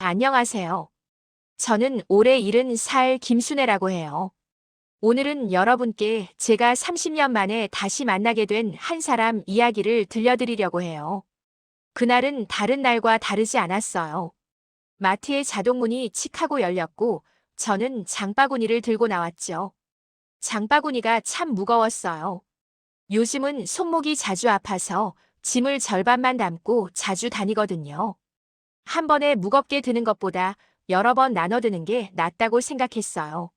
안녕하세요. 저는 올해 70살 김순애라고 해요. 오늘은 여러분께 제가 30년 만에 다시 만나게 된 한 사람 이야기를 들려드리려고 해요. 그날은 다른 날과 다르지 않았어요. 마트의 자동문이 칙 하고 열렸고 저는 장바구니를 들고 나왔죠. 장바구니가 참 무거웠어요. 요즘은 손목이 자주 아파서 짐을 절반만 담고 자주 다니거든요. 한 번에 무겁게 드는 것보다 여러 번 나눠 드는 게 낫다고 생각했어요.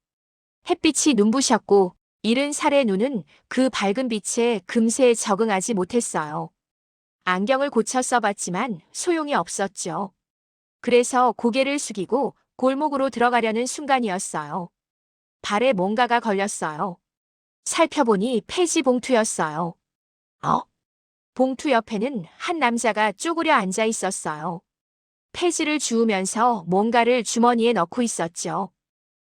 햇빛이 눈부셨고 70살의 눈은 그 밝은 빛에 금세 적응하지 못했어요. 안경을 고쳐 써봤지만 소용이 없었죠. 그래서 고개를 숙이고 골목으로 들어가려는 순간이었어요. 발에 뭔가가 걸렸어요. 살펴보니 폐지 봉투였어요. 어? 봉투 옆에는 한 남자가 쪼그려 앉아 있었어요. 폐지를 주우면서 뭔가를 주머니에 넣고 있었죠.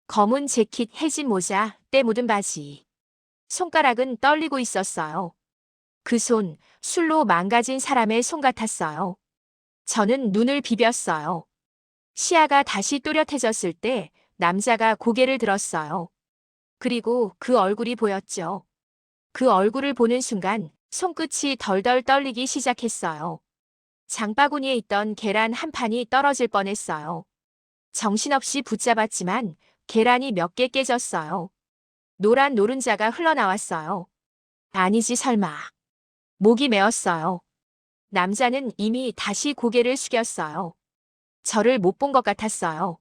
검은 재킷, 해진 모자, 때 묻은 바지. 손가락은 떨리고 있었어요. 그 손, 술로 망가진 사람의 손 같았어요. 저는 눈을 비볐어요. 시야가 다시 또렷해졌을 때 남자가 고개를 들었어요. 그리고 그 얼굴이 보였죠. 그 얼굴을 보는 순간 손끝이 덜덜 떨리기 시작했어요. 장바구니에 있던 계란 한 판이 떨어질 뻔했어요. 정신없이 붙잡았지만 계란이 몇 개 깨졌어요. 노란 노른자가 흘러나왔어요. 아니지 설마. 목이 메었어요. 남자는 이미 다시 고개를 숙였어요. 저를 못 본 것 같았어요.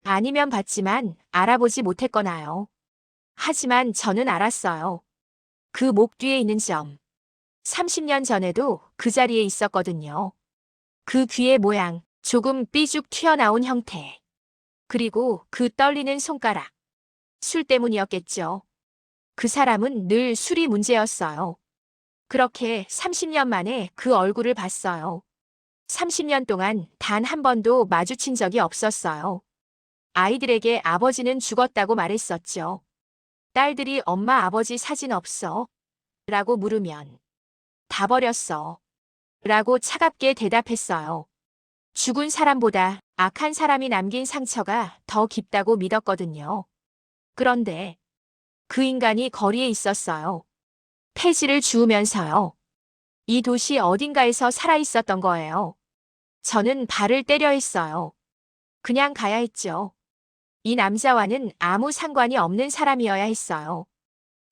아니면 봤지만 알아보지 못했거나요. 하지만 저는 알았어요. 그 목 뒤에 있는 점. 30년 전에도 그 자리에 있었거든요. 그 귀의 모양, 조금 삐죽 튀어나온 형태. 그리고 그 떨리는 손가락. 술 때문이었겠죠. 그 사람은 늘 술이 문제였어요. 그렇게 30년 만에 그 얼굴을 봤어요. 30년 동안 단 한 번도 마주친 적이 없었어요. 아이들에게 아버지는 죽었다고 말했었죠. 딸들이 엄마 아버지 사진 없어? 라고 물으면 다 버렸어. 라고 차갑게 대답했어요. 죽은 사람보다 악한 사람이 남긴 상처가 더 깊다고 믿었거든요. 그런데 그 인간이 거리에 있었어요. 폐지를 주우면서요. 이 도시 어딘가에서 살아 있었던 거예요. 저는 발을 때려 했어요. 그냥 가야 했죠. 이 남자와는 아무 상관이 없는 사람이어야 했어요.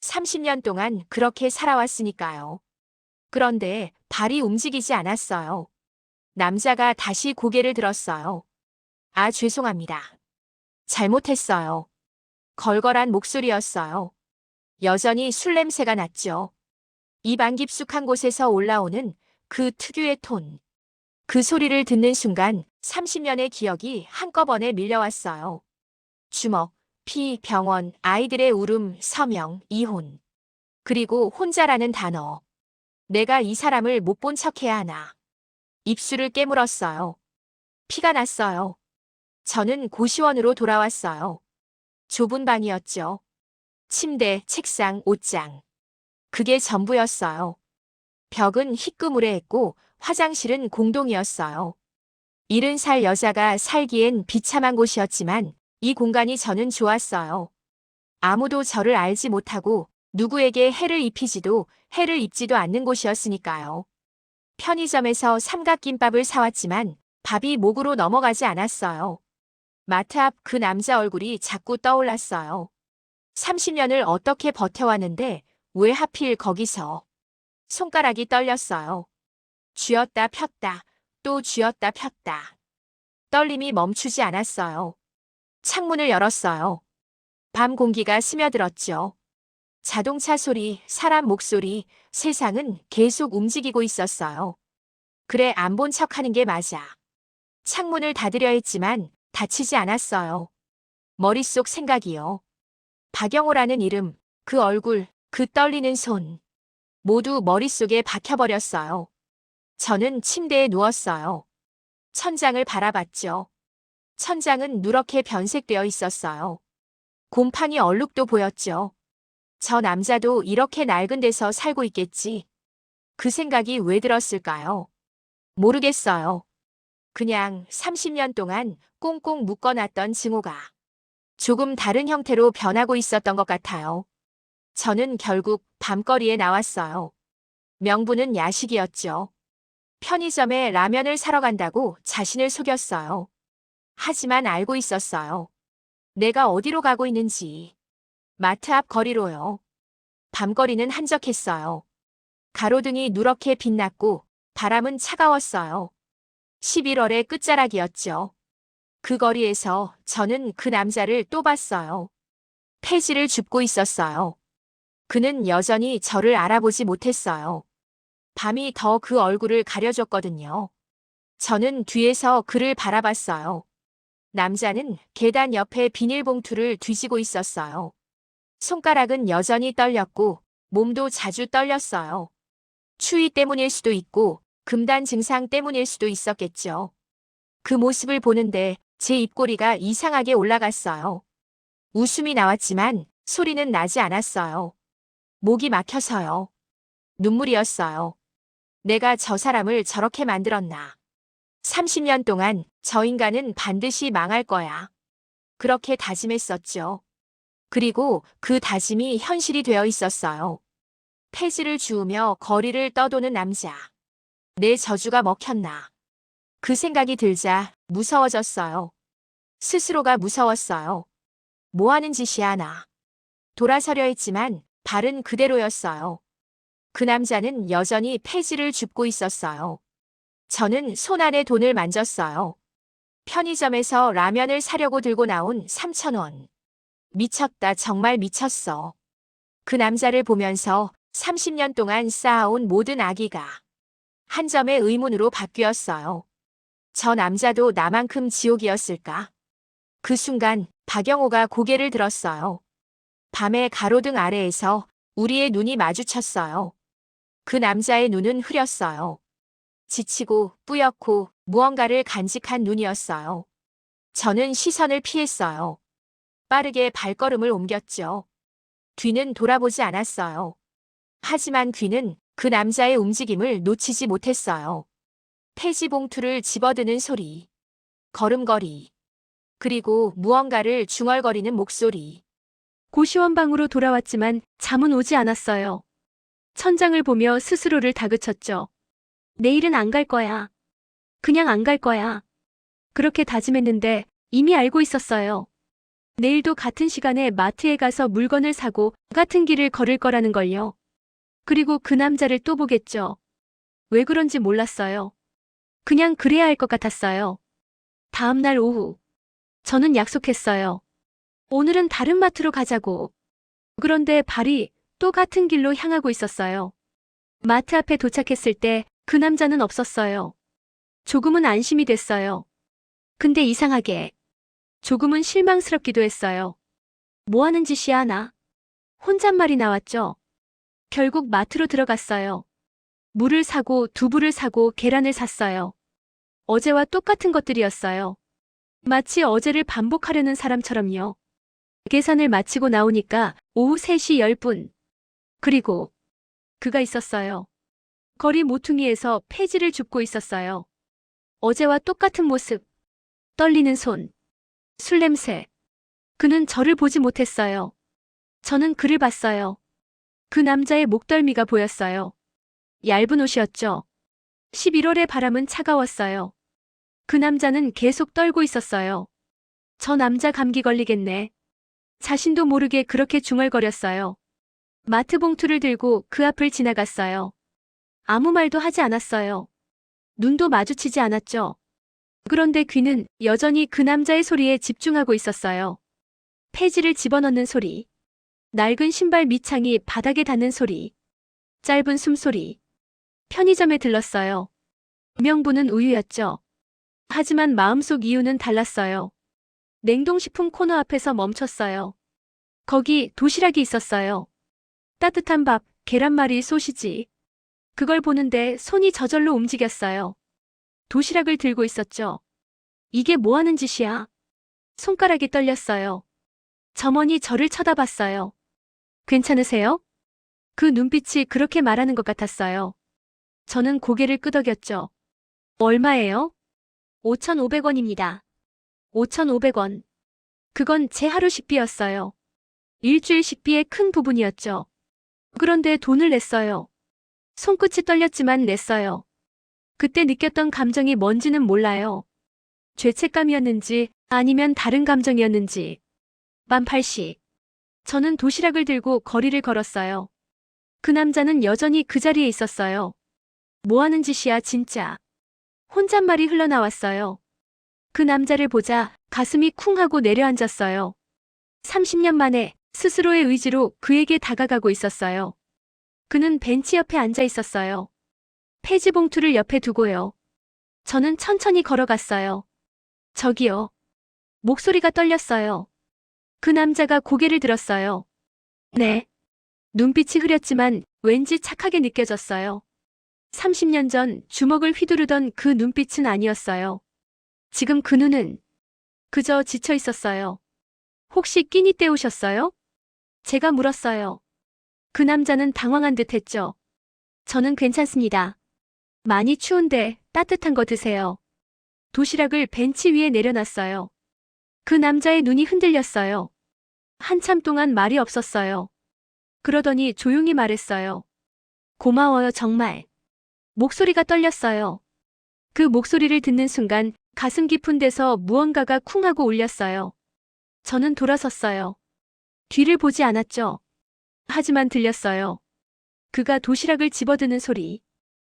30년 동안 그렇게 살아왔으니까요. 그런데 발이 움직이지 않았어요. 남자가 다시 고개를 들었어요. 아, 죄송합니다. 잘못했어요. 걸걸한 목소리였어요. 여전히 술 냄새가 났죠. 입 안 깊숙한 곳에서 올라오는 그 특유의 톤. 그 소리를 듣는 순간 30년의 기억이 한꺼번에 밀려왔어요. 주먹, 피, 병원, 아이들의 울음, 서명, 이혼. 그리고 혼자라는 단어. 내가 이 사람을 못 본 척해야 하나. 입술을 깨물었어요. 피가 났어요. 저는 고시원으로 돌아왔어요. 좁은 방이었죠. 침대, 책상, 옷장. 그게 전부였어요. 벽은 희끄무레했고 화장실은 공동이었어요. 70살 여자가 살기엔 비참한 곳이었지만 이 공간이 저는 좋았어요. 아무도 저를 알지 못하고 누구에게 해를 입히지도 해를 입지도 않는 곳이었으니까요. 편의점에서 삼각김밥을 사왔지만 밥이 목으로 넘어가지 않았어요. 마트 앞 그 남자 얼굴이 자꾸 떠올랐어요. 30년을 어떻게 버텨왔는데 왜 하필 거기서. 손가락이 떨렸어요. 쥐었다 폈다, 또 쥐었다 폈다. 떨림이 멈추지 않았어요. 창문을 열었어요. 밤 공기가 스며들었죠. 자동차 소리, 사람 목소리, 세상은 계속 움직이고 있었어요. 그래, 안 본 척하는 게 맞아. 창문을 닫으려 했지만 닫히지 않았어요. 머릿속 생각이요. 박영호라는 이름, 그 얼굴, 그 떨리는 손. 모두 머릿속에 박혀버렸어요. 저는 침대에 누웠어요. 천장을 바라봤죠. 천장은 누렇게 변색되어 있었어요. 곰팡이 얼룩도 보였죠. 저 남자도 이렇게 낡은 데서 살고 있겠지. 그 생각이 왜 들었을까요? 모르겠어요. 그냥 30년 동안 꽁꽁 묶어놨던 증오가 조금 다른 형태로 변하고 있었던 것 같아요. 저는 결국 밤거리에 나왔어요. 명분은 야식이었죠. 편의점에 라면을 사러 간다고 자신을 속였어요. 하지만 알고 있었어요. 내가 어디로 가고 있는지. 마트 앞 거리로요. 밤거리는 한적했어요. 가로등이 누렇게 빛났고 바람은 차가웠어요. 11월의 끝자락이었죠. 그 거리에서 저는 그 남자를 또 봤어요. 폐지를 줍고 있었어요. 그는 여전히 저를 알아보지 못했어요. 밤이 더 그 얼굴을 가려줬거든요. 저는 뒤에서 그를 바라봤어요. 남자는 계단 옆에 비닐봉투를 뒤지고 있었어요. 손가락은 여전히 떨렸고 몸도 자주 떨렸어요. 추위 때문일 수도 있고 금단 증상 때문일 수도 있었겠죠. 그 모습을 보는데 제 입꼬리가 이상하게 올라갔어요. 웃음이 나왔지만 소리는 나지 않았어요. 목이 막혀서요. 눈물이었어요. 내가 저 사람을 저렇게 만들었나. 30년 동안 저 인간은 반드시 망할 거야. 그렇게 다짐했었죠. 그리고 그 다짐이 현실이 되어 있었어요. 폐지를 주우며 거리를 떠도는 남자. 내 저주가 먹혔나. 그 생각이 들자 무서워졌어요. 스스로가 무서웠어요. 뭐 하는 짓이야 나. 돌아서려 했지만 발은 그대로였어요. 그 남자는 여전히 폐지를 줍고 있었어요. 저는 손 안에 돈을 만졌어요. 편의점에서 라면을 사려고 들고 나온 3,000원. 미쳤다, 정말 미쳤어. 그 남자를 보면서 30년 동안 쌓아온 모든 악의가 한 점의 의문으로 바뀌었어요. 저 남자도 나만큼 지옥이었을까? 그 순간 박영호가 고개를 들었어요. 밤의 가로등 아래에서 우리의 눈이 마주쳤어요. 그 남자의 눈은 흐렸어요. 지치고 뿌옇고 무언가를 간직한 눈이었어요. 저는 시선을 피했어요. 빠르게 발걸음을 옮겼죠. 뒤는 돌아보지 않았어요. 하지만 귀는 그 남자의 움직임을 놓치지 못했어요. 폐지 봉투를 집어드는 소리, 걸음걸이, 그리고 무언가를 중얼거리는 목소리. 고시원방으로 돌아왔지만 잠은 오지 않았어요. 천장을 보며 스스로를 다그쳤죠. 내일은 안 갈 거야. 그냥 안 갈 거야. 그렇게 다짐했는데 이미 알고 있었어요. 내일도 같은 시간에 마트에 가서 물건을 사고 같은 길을 걸을 거라는 걸요. 그리고 그 남자를 또 보겠죠. 왜 그런지 몰랐어요. 그냥 그래야 할 것 같았어요. 다음 날 오후, 저는 약속했어요. 오늘은 다른 마트로 가자고. 그런데 발이 또 같은 길로 향하고 있었어요. 마트 앞에 도착했을 때 그 남자는 없었어요. 조금은 안심이 됐어요. 근데 이상하게 조금은 실망스럽기도 했어요. 뭐 하는 짓이야 나? 혼잣말이 나왔죠. 결국 마트로 들어갔어요. 물을 사고 두부를 사고 계란을 샀어요. 어제와 똑같은 것들이었어요. 마치 어제를 반복하려는 사람처럼요. 계산을 마치고 나오니까 오후 3시 10분. 그리고 그가 있었어요. 거리 모퉁이에서 폐지를 줍고 있었어요. 어제와 똑같은 모습. 떨리는 손. 술 냄새. 그는 저를 보지 못했어요. 저는 그를 봤어요. 그 남자의 목덜미가 보였어요. 얇은 옷이었죠. 11월의 바람은 차가웠어요. 그 남자는 계속 떨고 있었어요. 저 남자 감기 걸리겠네. 자신도 모르게 그렇게 중얼거렸어요. 마트 봉투를 들고 그 앞을 지나갔어요. 아무 말도 하지 않았어요. 눈도 마주치지 않았죠. 그런데 귀는 여전히 그 남자의 소리에 집중하고 있었어요. 폐지를 집어넣는 소리. 낡은 신발 밑창이 바닥에 닿는 소리. 짧은 숨소리. 편의점에 들렀어요. 명분은 우유였죠. 하지만 마음속 이유는 달랐어요. 냉동식품 코너 앞에서 멈췄어요. 거기 도시락이 있었어요. 따뜻한 밥, 계란말이, 소시지. 그걸 보는데 손이 저절로 움직였어요. 도시락을 들고 있었죠. 이게 뭐 하는 짓이야? 손가락이 떨렸어요. 점원이 저를 쳐다봤어요. 괜찮으세요? 그 눈빛이 그렇게 말하는 것 같았어요. 저는 고개를 끄덕였죠. 얼마예요? 5,500원입니다. 5,500원. 그건 제 하루 식비였어요. 일주일 식비의 큰 부분이었죠. 그런데 돈을 냈어요. 손끝이 떨렸지만 냈어요. 그때 느꼈던 감정이 뭔지는 몰라요. 죄책감이었는지 아니면 다른 감정이었는지. 밤 8시. 저는 도시락을 들고 거리를 걸었어요. 그 남자는 여전히 그 자리에 있었어요. 뭐 하는 짓이야, 진짜. 혼잣말이 흘러나왔어요. 그 남자를 보자 가슴이 쿵 하고 내려앉았어요. 30년 만에 스스로의 의지로 그에게 다가가고 있었어요. 그는 벤치 옆에 앉아 있었어요. 폐지 봉투를 옆에 두고요. 저는 천천히 걸어갔어요. 저기요. 목소리가 떨렸어요. 그 남자가 고개를 들었어요. 네. 눈빛이 흐렸지만 왠지 착하게 느껴졌어요. 30년 전 주먹을 휘두르던 그 눈빛은 아니었어요. 지금 그 눈은 그저 지쳐 있었어요. 혹시 끼니 때우셨어요? 제가 물었어요. 그 남자는 당황한 듯 했죠. 저는 괜찮습니다. 많이 추운데 따뜻한 거 드세요. 도시락을 벤치 위에 내려놨어요. 그 남자의 눈이 흔들렸어요. 한참 동안 말이 없었어요. 그러더니 조용히 말했어요. 고마워요, 정말. 목소리가 떨렸어요. 그 목소리를 듣는 순간 가슴 깊은 데서 무언가가 쿵 하고 울렸어요. 저는 돌아섰어요. 뒤를 보지 않았죠. 하지만 들렸어요. 그가 도시락을 집어드는 소리,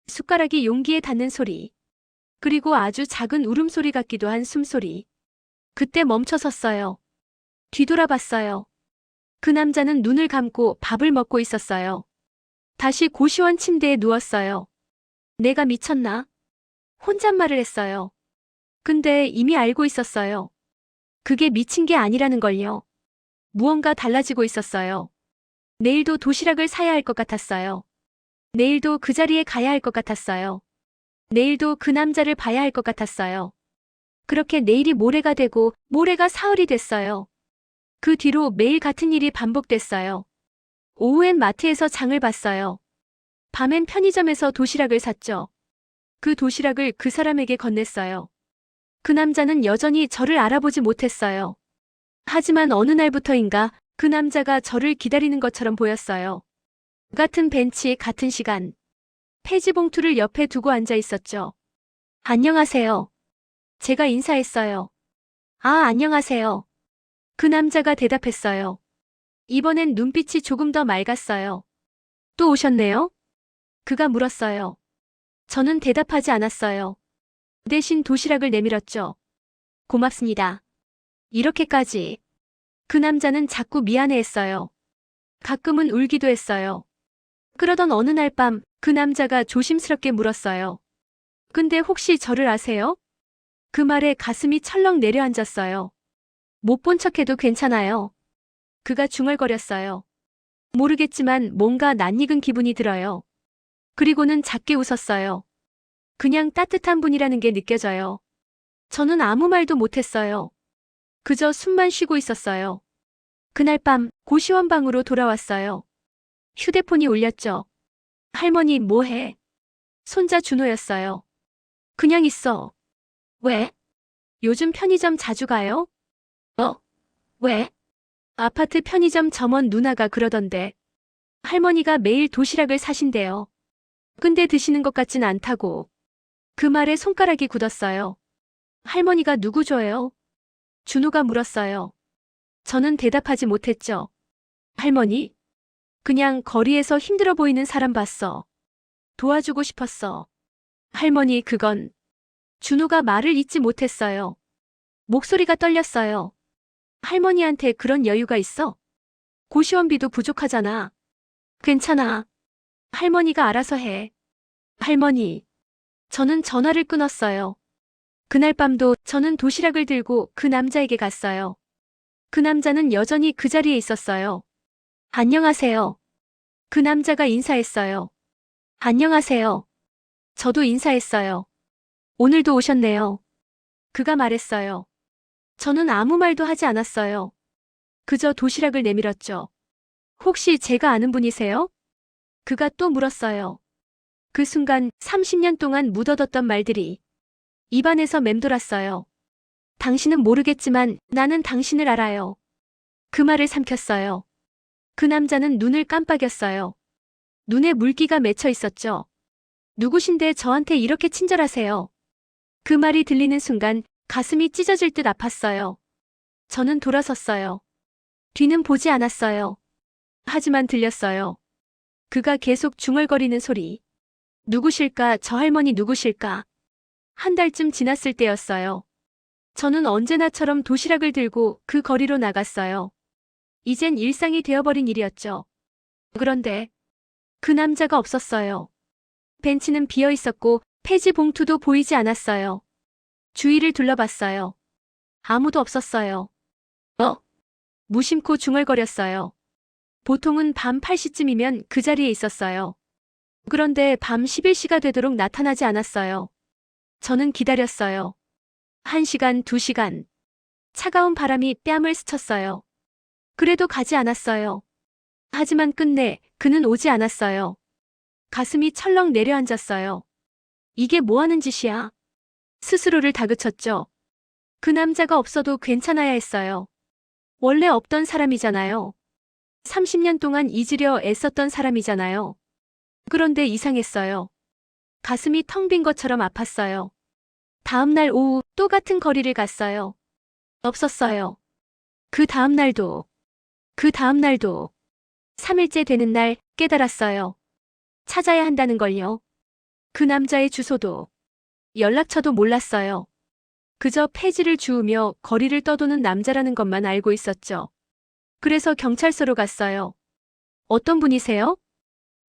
숟가락이 용기에 닿는 소리, 그리고 아주 작은 울음소리 같기도 한 숨소리. 그때 멈춰섰어요. 뒤돌아봤어요. 그 남자는 눈을 감고 밥을 먹고 있었어요. 다시 고시원 침대에 누웠어요. 내가 미쳤나? 혼잣말을 했어요. 근데 이미 알고 있었어요. 그게 미친 게 아니라는 걸요. 무언가 달라지고 있었어요. 내일도 도시락을 사야 할 것 같았어요. 내일도 그 자리에 가야 할 것 같았어요. 내일도 그 남자를 봐야 할 것 같았어요. 그렇게 내일이 모레가 되고 모레가 사흘이 됐어요. 그 뒤로 매일 같은 일이 반복됐어요. 오후엔 마트에서 장을 봤어요. 밤엔 편의점에서 도시락을 샀죠. 그 도시락을 그 사람에게 건넸어요. 그 남자는 여전히 저를 알아보지 못했어요. 하지만 어느 날부터인가 그 남자가 저를 기다리는 것처럼 보였어요. 같은 벤치, 같은 시간. 폐지 봉투를 옆에 두고 앉아 있었죠. 안녕하세요. 제가 인사했어요. 아, 안녕하세요. 그 남자가 대답했어요. 이번엔 눈빛이 조금 더 맑았어요. 또 오셨네요? 그가 물었어요. 저는 대답하지 않았어요. 대신 도시락을 내밀었죠. 고맙습니다. 이렇게까지. 그 남자는 자꾸 미안해했어요. 가끔은 울기도 했어요. 그러던 어느 날 밤 그 남자가 조심스럽게 물었어요. 근데 혹시 저를 아세요? 그 말에 가슴이 철렁 내려앉았어요. 못 본 척해도 괜찮아요. 그가 중얼거렸어요. 모르겠지만 뭔가 낯익은 기분이 들어요. 그리고는 작게 웃었어요. 그냥 따뜻한 분이라는 게 느껴져요. 저는 아무 말도 못했어요. 그저 숨만 쉬고 있었어요. 그날 밤 고시원 방으로 돌아왔어요. 휴대폰이 울렸죠. 할머니 뭐해? 손자 준호였어요. 그냥 있어. 왜? 요즘 편의점 자주 가요? 왜? 아파트 편의점 점원 누나가 그러던데. 할머니가 매일 도시락을 사신대요. 근데 드시는 것 같진 않다고. 그 말에 손가락이 굳었어요. 할머니가 누구 줘요? 준호가 물었어요. 저는 대답하지 못했죠. 할머니? 그냥 거리에서 힘들어 보이는 사람 봤어. 도와주고 싶었어. 할머니, 그건. 준호가 말을 잇지 못했어요. 목소리가 떨렸어요. 할머니한테 그런 여유가 있어? 고시원비도 부족하잖아. 괜찮아. 할머니가 알아서 해. 할머니. 저는 전화를 끊었어요. 그날 밤도 저는 도시락을 들고 그 남자에게 갔어요. 그 남자는 여전히 그 자리에 있었어요. 안녕하세요. 그 남자가 인사했어요. 안녕하세요. 저도 인사했어요. 오늘도 오셨네요. 그가 말했어요. 저는 아무 말도 하지 않았어요. 그저 도시락을 내밀었죠. 혹시 제가 아는 분이세요? 그가 또 물었어요. 그 순간 30년 동안 묻어뒀던 말들이 입안에서 맴돌았어요. 당신은 모르겠지만 나는 당신을 알아요. 그 말을 삼켰어요. 그 남자는 눈을 깜빡였어요. 눈에 물기가 맺혀 있었죠. 누구신데 저한테 이렇게 친절하세요? 그 말이 들리는 순간 가슴이 찢어질 듯 아팠어요. 저는 돌아섰어요. 뒤는 보지 않았어요. 하지만 들렸어요. 그가 계속 중얼거리는 소리. 누구실까? 저 할머니 누구실까? 한 달쯤 지났을 때였어요. 저는 언제나처럼 도시락을 들고 그 거리로 나갔어요. 이젠 일상이 되어버린 일이었죠. 그런데 그 남자가 없었어요. 벤치는 비어 있었고 폐지 봉투도 보이지 않았어요. 주위를 둘러봤어요. 아무도 없었어요. 무심코 중얼거렸어요. 보통은 밤 8시쯤이면 그 자리에 있었어요. 그런데 밤 11시가 되도록 나타나지 않았어요. 저는 기다렸어요. 1시간, 2시간. 차가운 바람이 뺨을 스쳤어요. 그래도 가지 않았어요. 하지만 끝내 그는 오지 않았어요. 가슴이 철렁 내려앉았어요. 이게 뭐 하는 짓이야? 스스로를 다그쳤죠. 그 남자가 없어도 괜찮아야 했어요. 원래 없던 사람이잖아요. 30년 동안 잊으려 애썼던 사람이잖아요. 그런데 이상했어요. 가슴이 텅 빈 것처럼 아팠어요. 다음 날 오후 또 같은 거리를 갔어요. 없었어요. 그 다음 날도. 3일째 되는 날 깨달았어요. 찾아야 한다는 걸요. 그 남자의 주소도 연락처도 몰랐어요. 그저 폐지를 주우며 거리를 떠도는 남자라는 것만 알고 있었죠. 그래서 경찰서로 갔어요. 어떤 분이세요?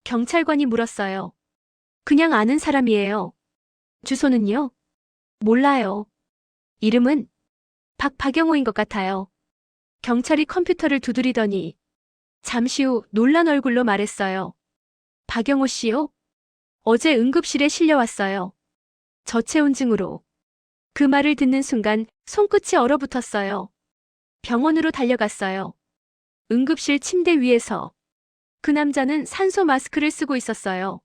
경찰관이 물었어요. 그냥 아는 사람이에요. 주소는요? 몰라요. 이름은 박영호인 것 같아요. 경찰이 컴퓨터를 두드리더니 잠시 후 놀란 얼굴로 말했어요. 박영호 씨요? 어제 응급실에 실려왔어요. 저체온증으로. 그 말을 듣는 순간 손끝이 얼어붙었어요. 병원으로 달려갔어요. 응급실 침대 위에서 그 남자는 산소 마스크를 쓰고 있었어요.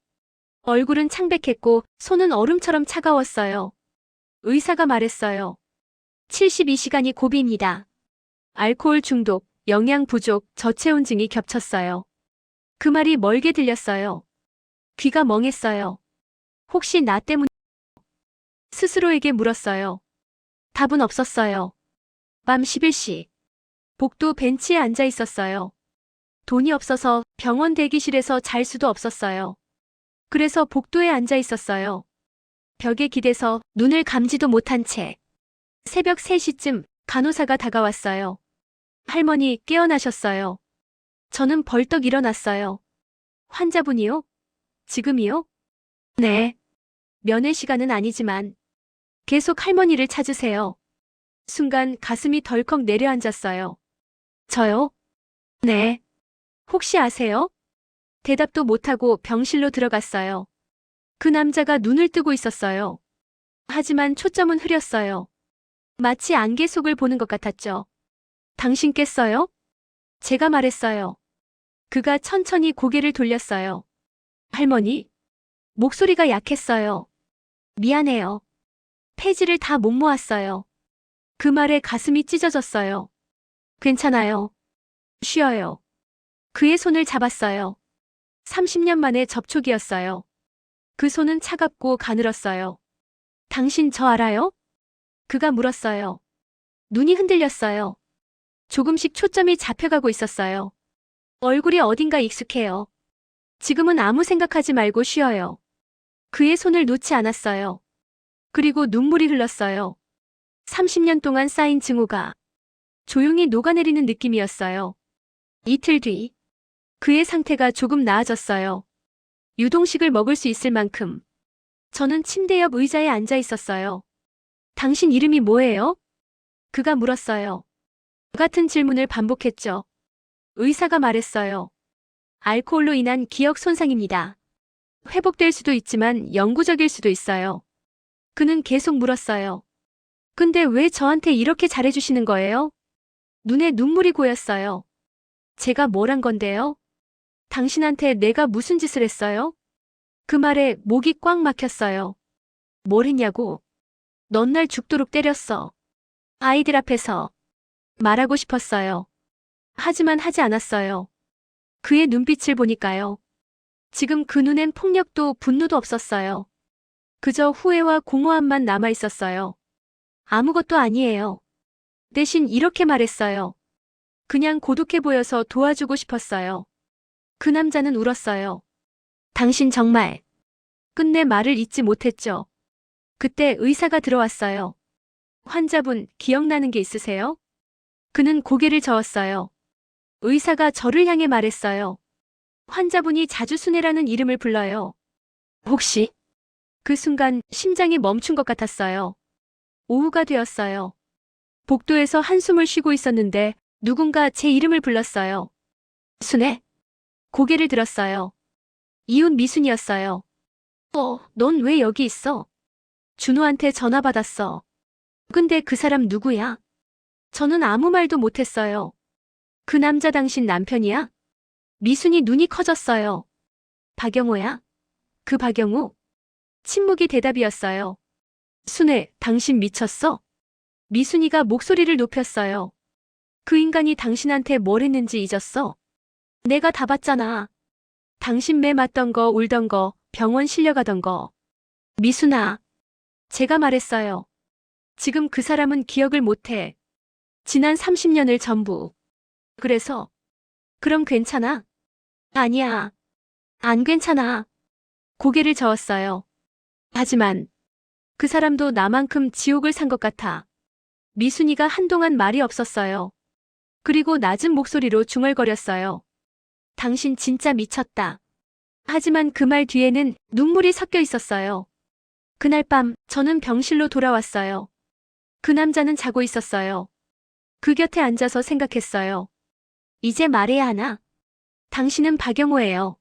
얼굴은 창백했고 손은 얼음처럼 차가웠어요. 의사가 말했어요. 72시간이 고비입니다. 알코올 중독, 영양 부족, 저체온증이 겹쳤어요. 그 말이 멀게 들렸어요. 귀가 멍했어요. 혹시 나 때문? 스스로에게 물었어요. 답은 없었어요. 밤 11시. 복도 벤치에 앉아 있었어요. 돈이 없어서 병원 대기실에서 잘 수도 없었어요. 그래서 복도에 앉아 있었어요. 벽에 기대서 눈을 감지도 못한 채. 새벽 3시쯤 간호사가 다가왔어요. 할머니 깨어나셨어요. 저는 벌떡 일어났어요. 환자분이요? 지금이요? 네. 면회 시간은 아니지만 계속 할머니를 찾으세요. 순간 가슴이 덜컥 내려앉았어요. 저요? 네. 혹시 아세요? 대답도 못하고 병실로 들어갔어요. 그 남자가 눈을 뜨고 있었어요. 하지만 초점은 흐렸어요. 마치 안개 속을 보는 것 같았죠. 당신 깼어요? 제가 말했어요. 그가 천천히 고개를 돌렸어요. 할머니? 목소리가 약했어요. 미안해요. 폐지를 다 못 모았어요. 그 말에 가슴이 찢어졌어요. 괜찮아요. 쉬어요. 그의 손을 잡았어요. 30년 만에 접촉이었어요. 그 손은 차갑고 가늘었어요. 당신 저 알아요? 그가 물었어요. 눈이 흔들렸어요. 조금씩 초점이 잡혀가고 있었어요. 얼굴이 어딘가 익숙해요. 지금은 아무 생각하지 말고 쉬어요. 그의 손을 놓지 않았어요. 그리고 눈물이 흘렀어요. 30년 동안 쌓인 증오가 조용히 녹아내리는 느낌이었어요. 이틀 뒤, 그의 상태가 조금 나아졌어요. 유동식을 먹을 수 있을 만큼. 저는 침대 옆 의자에 앉아 있었어요. 당신 이름이 뭐예요? 그가 물었어요. 같은 질문을 반복했죠. 의사가 말했어요. 알코올로 인한 기억 손상입니다. 회복될 수도 있지만 영구적일 수도 있어요. 그는 계속 물었어요. 근데 왜 저한테 이렇게 잘해주시는 거예요? 눈에 눈물이 고였어요. 제가 뭘 한 건데요? 당신한테 내가 무슨 짓을 했어요? 그 말에 목이 꽉 막혔어요. 뭘 했냐고? 넌 날 죽도록 때렸어. 아이들 앞에서 말하고 싶었어요. 하지만 하지 않았어요. 그의 눈빛을 보니까요. 지금 그 눈엔 폭력도 분노도 없었어요. 그저 후회와 공허함만 남아 있었어요. 아무것도 아니에요. 대신 이렇게 말했어요. 그냥 고독해 보여서 도와주고 싶었어요. 그 남자는 울었어요. 당신 정말. 끝내 말을 잇지 못했죠. 그때 의사가 들어왔어요. 환자분, 기억나는 게 있으세요? 그는 고개를 저었어요. 의사가 저를 향해 말했어요. 환자분이 자주 순애라는 이름을 불러요. 혹시? 그 순간 심장이 멈춘 것 같았어요. 오후가 되었어요. 복도에서 한숨을 쉬고 있었는데 누군가 제 이름을 불렀어요. 순애? 고개를 들었어요. 이웃 미순이었어요. 넌 왜 여기 있어? 준호한테 전화 받았어. 근데 그 사람 누구야? 저는 아무 말도 못했어요. 그 남자 당신 남편이야? 미순이 눈이 커졌어요. 박영호야? 그 박영호? 침묵이 대답이었어요. 순애, 당신 미쳤어? 미순이가 목소리를 높였어요. 그 인간이 당신한테 뭘 했는지 잊었어? 내가 다 봤잖아. 당신 매 맞던 거, 울던 거, 병원 실려가던 거. 미순아. 제가 말했어요. 지금 그 사람은 기억을 못해. 지난 30년을 전부. 그래서. 그럼 괜찮아? 아니야. 안 괜찮아. 고개를 저었어요. 하지만 그 사람도 나만큼 지옥을 산 것 같아. 미순이가 한동안 말이 없었어요. 그리고 낮은 목소리로 중얼거렸어요. 당신 진짜 미쳤다. 하지만 그 말 뒤에는 눈물이 섞여 있었어요. 그날 밤 저는 병실로 돌아왔어요. 그 남자는 자고 있었어요. 그 곁에 앉아서 생각했어요. 이제 말해야 하나? 당신은 박영호예요.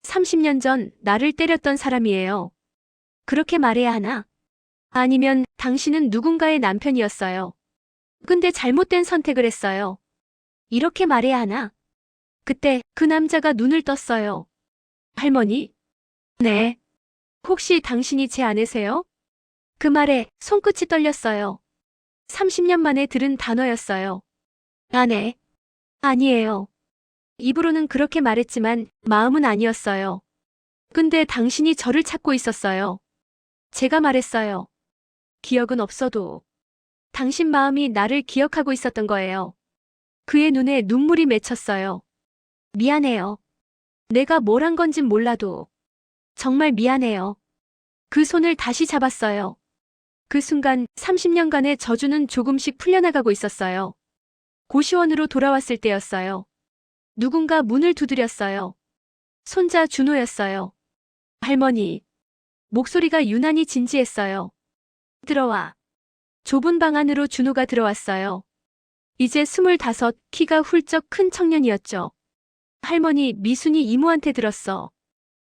30년 전 나를 때렸던 사람이에요. 그렇게 말해야 하나? 아니면 당신은 누군가의 남편이었어요. 근데 잘못된 선택을 했어요. 이렇게 말해야 하나? 그때 그 남자가 눈을 떴어요. 할머니? 네. 혹시 당신이 제 아내세요? 그 말에 손끝이 떨렸어요. 30년 만에 들은 단어였어요. 아내. 아니에요. 입으로는 그렇게 말했지만 마음은 아니었어요. 근데 당신이 저를 찾고 있었어요. 제가 말했어요. 기억은 없어도 당신 마음이 나를 기억하고 있었던 거예요. 그의 눈에 눈물이 맺혔어요. 미안해요. 내가 뭘 한 건진 몰라도 정말 미안해요. 그 손을 다시 잡았어요. 그 순간 30년간의 저주는 조금씩 풀려나가고 있었어요. 고시원으로 돌아왔을 때였어요. 누군가 문을 두드렸어요. 손자 준호였어요. 할머니. 목소리가 유난히 진지했어요. 들어와. 좁은 방 안으로 준호가 들어왔어요. 이제 25, 키가 훌쩍 큰 청년이었죠. 할머니, 미순이 이모한테 들었어.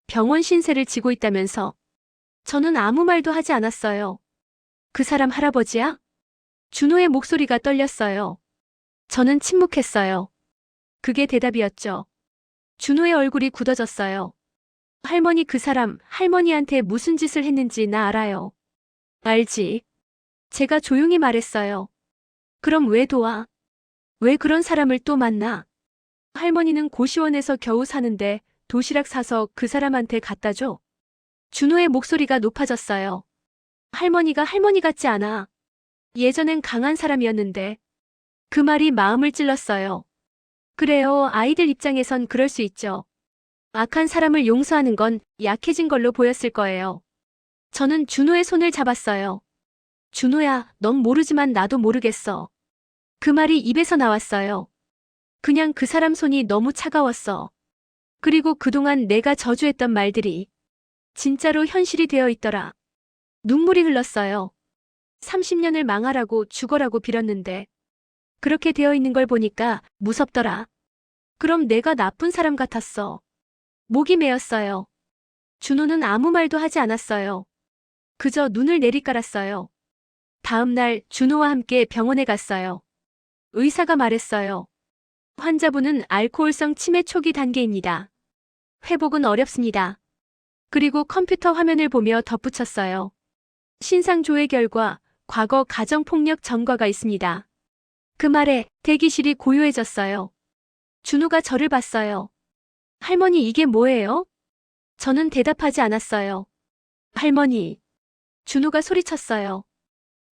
병원 신세를 지고 있다면서. 저는 아무 말도 하지 않았어요. 그 사람 할아버지야? 준호의 목소리가 떨렸어요. 저는 침묵했어요. 그게 대답이었죠. 준호의 얼굴이 굳어졌어요. 할머니, 그 사람 할머니한테 무슨 짓을 했는지 나 알아요. 알지. 제가 조용히 말했어요. 그럼 왜 도와? 왜 그런 사람을 또 만나? 할머니는 고시원에서 겨우 사는데 도시락 사서 그 사람한테 갖다 줘. 준호의 목소리가 높아졌어요. 할머니가 할머니 같지 않아. 예전엔 강한 사람이었는데. 그 말이 마음을 찔렀어요. 그래요, 아이들 입장에선 그럴 수 있죠. 악한 사람을 용서하는 건 약해진 걸로 보였을 거예요. 저는 준호의 손을 잡았어요. 준호야, 넌 모르지만 나도 모르겠어. 그 말이 입에서 나왔어요. 그냥 그 사람 손이 너무 차가웠어. 그리고 그동안 내가 저주했던 말들이 진짜로 현실이 되어 있더라. 눈물이 흘렀어요. 30년을 망하라고 죽어라고 빌었는데 그렇게 되어 있는 걸 보니까 무섭더라. 그럼 내가 나쁜 사람 같았어. 목이 메었어요. 준호는 아무 말도 하지 않았어요. 그저 눈을 내리깔았어요. 다음 날 준호와 함께 병원에 갔어요. 의사가 말했어요. 환자분은 알코올성 치매 초기 단계입니다. 회복은 어렵습니다. 그리고 컴퓨터 화면을 보며 덧붙였어요. 신상조회 결과 과거 가정폭력 전과가 있습니다. 그 말에 대기실이 고요해졌어요. 준호가 저를 봤어요. 할머니, 이게 뭐예요? 저는 대답하지 않았어요. 할머니. 준호가 소리쳤어요.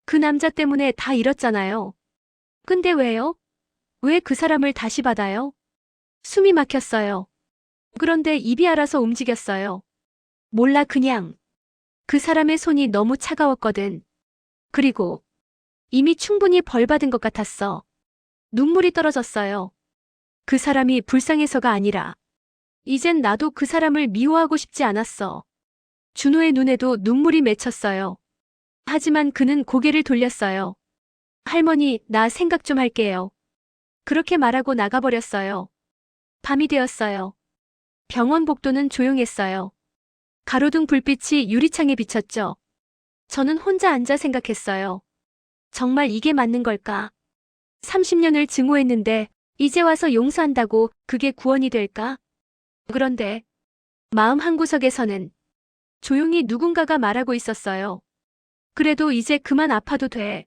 그 남자 때문에 다 잃었잖아요. 근데 왜요? 왜 그 사람을 다시 받아요? 숨이 막혔어요. 그런데 입이 알아서 움직였어요. 몰라, 그냥. 그 사람의 손이 너무 차가웠거든. 그리고 이미 충분히 벌받은 것 같았어. 눈물이 떨어졌어요. 그 사람이 불쌍해서가 아니라 이젠 나도 그 사람을 미워하고 싶지 않았어. 준호의 눈에도 눈물이 맺혔어요. 하지만 그는 고개를 돌렸어요. 할머니, 나 생각 좀 할게요. 그렇게 말하고 나가버렸어요. 밤이 되었어요. 병원 복도는 조용했어요. 가로등 불빛이 유리창에 비쳤죠. 저는 혼자 앉아 생각했어요. 정말 이게 맞는 걸까? 30년을 증오했는데 이제 와서 용서한다고 그게 구원이 될까? 그런데 마음 한구석에서는 조용히 누군가가 말하고 있었어요. 그래도 이제 그만 아파도 돼.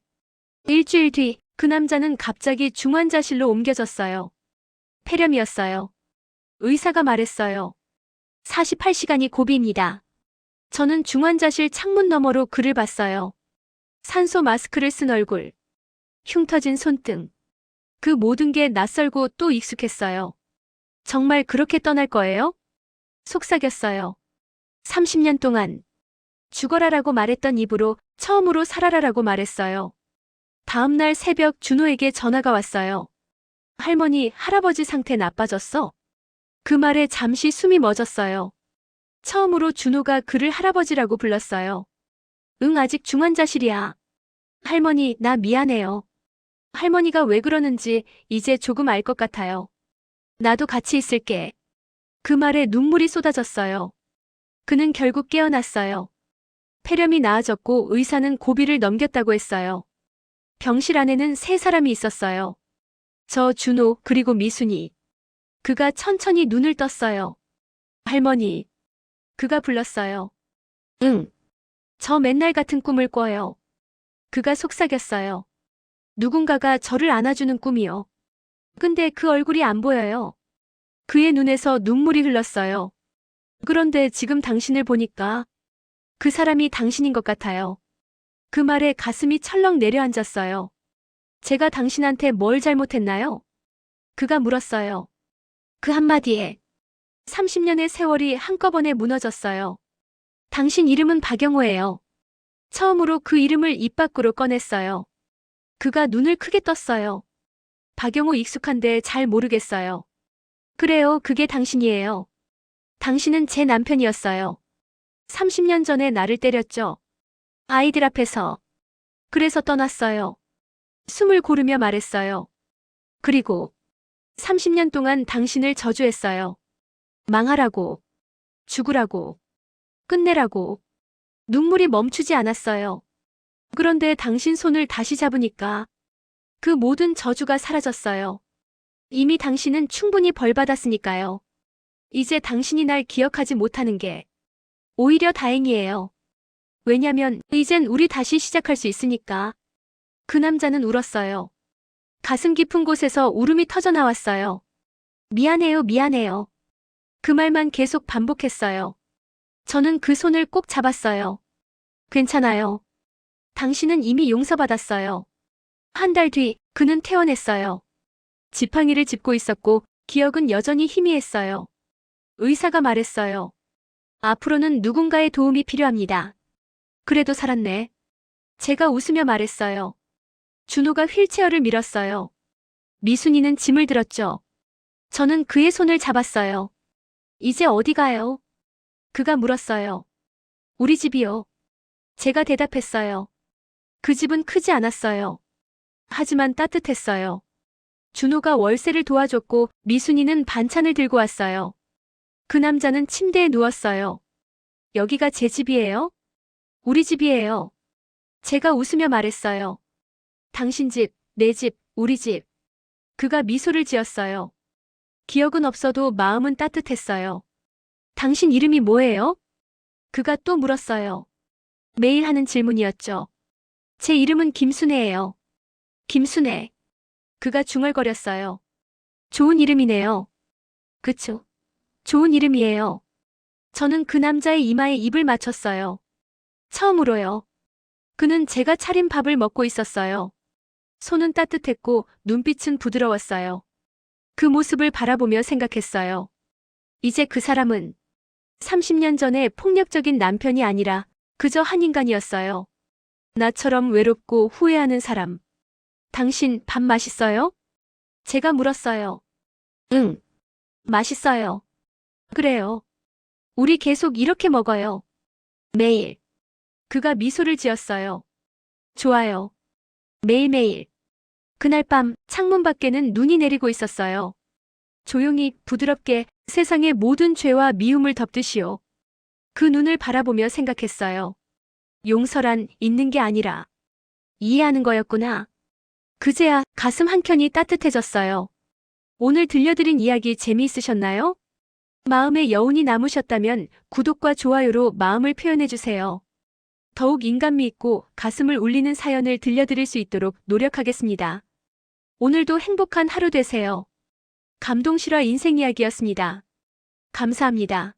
일주일 뒤 그 남자는 갑자기 중환자실로 옮겨졌어요. 폐렴이었어요. 의사가 말했어요. 48시간이 고비입니다. 저는 중환자실 창문 너머로 그를 봤어요. 산소 마스크를 쓴 얼굴, 흉터진 손등. 그 모든 게 낯설고 또 익숙했어요. 정말 그렇게 떠날 거예요? 속삭였어요. 30년 동안 죽어라라고 말했던 입으로 처음으로 살아라라고 말했어요. 다음날 새벽 준호에게 전화가 왔어요. 할머니, 할아버지 상태 나빠졌어? 그 말에 잠시 숨이 멎었어요. 처음으로 준호가 그를 할아버지라고 불렀어요. 응, 아직 중환자실이야. 할머니, 나 미안해요. 할머니가 왜 그러는지 이제 조금 알 것 같아요. 나도 같이 있을게. 그 말에 눈물이 쏟아졌어요. 그는 결국 깨어났어요. 폐렴이 나아졌고 의사는 고비를 넘겼다고 했어요. 병실 안에는 세 사람이 있었어요. 저, 준호, 그리고 미순이. 그가 천천히 눈을 떴어요. 할머니. 그가 불렀어요. 응. 저 맨날 같은 꿈을 꿔요. 그가 속삭였어요. 누군가가 저를 안아주는 꿈이요. 근데 그 얼굴이 안 보여요. 그의 눈에서 눈물이 흘렀어요. 그런데 지금 당신을 보니까 그 사람이 당신인 것 같아요. 그 말에 가슴이 철렁 내려앉았어요. 제가 당신한테 뭘 잘못했나요? 그가 물었어요. 그 한마디에 30년의 세월이 한꺼번에 무너졌어요. 당신 이름은 박영호예요. 처음으로 그 이름을 입 밖으로 꺼냈어요. 그가 눈을 크게 떴어요. 박영호 익숙한데 잘 모르겠어요. 그래요, 그게 당신이에요. 당신은 제 남편이었어요. 30년 전에 나를 때렸죠. 아이들 앞에서. 그래서 떠났어요. 숨을 고르며 말했어요. 그리고 30년 동안 당신을 저주했어요. 망하라고, 죽으라고, 끝내라고. 눈물이 멈추지 않았어요. 그런데 당신 손을 다시 잡으니까 그 모든 저주가 사라졌어요. 이미 당신은 충분히 벌받았으니까요. 이제 당신이 날 기억하지 못하는 게 오히려 다행이에요. 왜냐면 이젠 우리 다시 시작할 수 있으니까. 그 남자는 울었어요. 가슴 깊은 곳에서 울음이 터져나왔어요. 미안해요, 미안해요. 그 말만 계속 반복했어요. 저는 그 손을 꼭 잡았어요. 괜찮아요. 당신은 이미 용서받았어요. 한 달 뒤 그는 퇴원했어요. 지팡이를 짚고 있었고 기억은 여전히 희미했어요. 의사가 말했어요. 앞으로는 누군가의 도움이 필요합니다. 그래도 살았네. 제가 웃으며 말했어요. 준호가 휠체어를 밀었어요. 미순이는 짐을 들었죠. 저는 그의 손을 잡았어요. 이제 어디 가요? 그가 물었어요. 우리 집이요. 제가 대답했어요. 그 집은 크지 않았어요. 하지만 따뜻했어요. 준호가 월세를 도와줬고 미순이는 반찬을 들고 왔어요. 그 남자는 침대에 누웠어요. 여기가 제 집이에요? 우리 집이에요. 제가 웃으며 말했어요. 당신 집, 내 집, 우리 집. 그가 미소를 지었어요. 기억은 없어도 마음은 따뜻했어요. 당신 이름이 뭐예요? 그가 또 물었어요. 매일 하는 질문이었죠. 제 이름은 김순애예요. 김순애. 그가 중얼거렸어요. 좋은 이름이네요. 그쵸? 좋은 이름이에요. 저는 그 남자의 이마에 입을 맞췄어요. 처음으로요. 그는 제가 차린 밥을 먹고 있었어요. 손은 따뜻했고 눈빛은 부드러웠어요. 그 모습을 바라보며 생각했어요. 이제 그 사람은 30년 전에 폭력적인 남편이 아니라 그저 한 인간이었어요. 나처럼 외롭고 후회하는 사람. 당신 밥 맛있어요? 제가 물었어요. 응, 맛있어요. 그래요. 우리 계속 이렇게 먹어요. 매일. 그가 미소를 지었어요. 좋아요. 매일매일. 그날 밤 창문 밖에는 눈이 내리고 있었어요. 조용히 부드럽게 세상의 모든 죄와 미움을 덮듯이요. 그 눈을 바라보며 생각했어요. 용서란 있는 게 아니라 이해하는 거였구나. 그제야 가슴 한켠이 따뜻해졌어요. 오늘 들려드린 이야기 재미있으셨나요? 마음에 여운이 남으셨다면 구독과 좋아요로 마음을 표현해주세요. 더욱 인간미 있고 가슴을 울리는 사연을 들려드릴 수 있도록 노력하겠습니다. 오늘도 행복한 하루 되세요. 감동 실화 인생 이야기였습니다. 감사합니다.